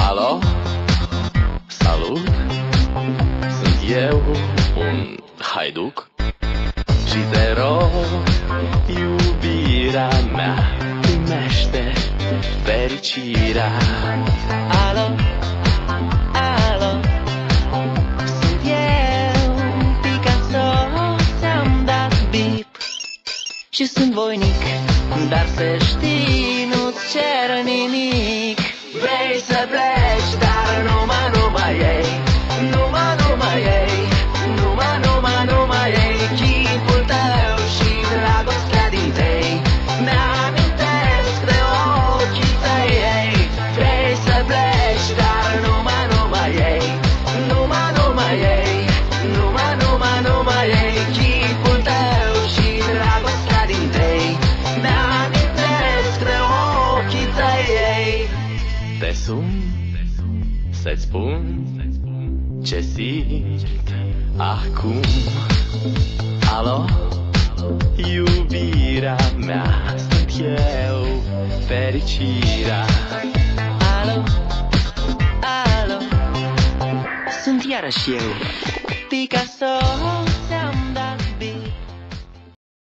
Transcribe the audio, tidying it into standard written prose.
Alo? Salut! Sunt eu, un haiduc, și te rog, iubirea mea, primește fericirea. Alo? Alo? Sunt eu, Picasso, ți-am dat bip și sunt voinic, dar să știi, nu-ți cer nimic. Vrei să pleci, dar numai ei, numai ei, numai ei, chipul tău și dragostea din tei, mi-amintesc de ochii tăi ei. Vrei să pleci, dar numai ei, numai ei, numai ei, chipul tău și dragostea din tei, mi-amintesc de ochii tăi ei. Te sun să-ți spun ce simt acum. Alo? Iubirea mea, sunt eu, fericirea. Alo? Alo? Sunt iarăși eu, Picasso.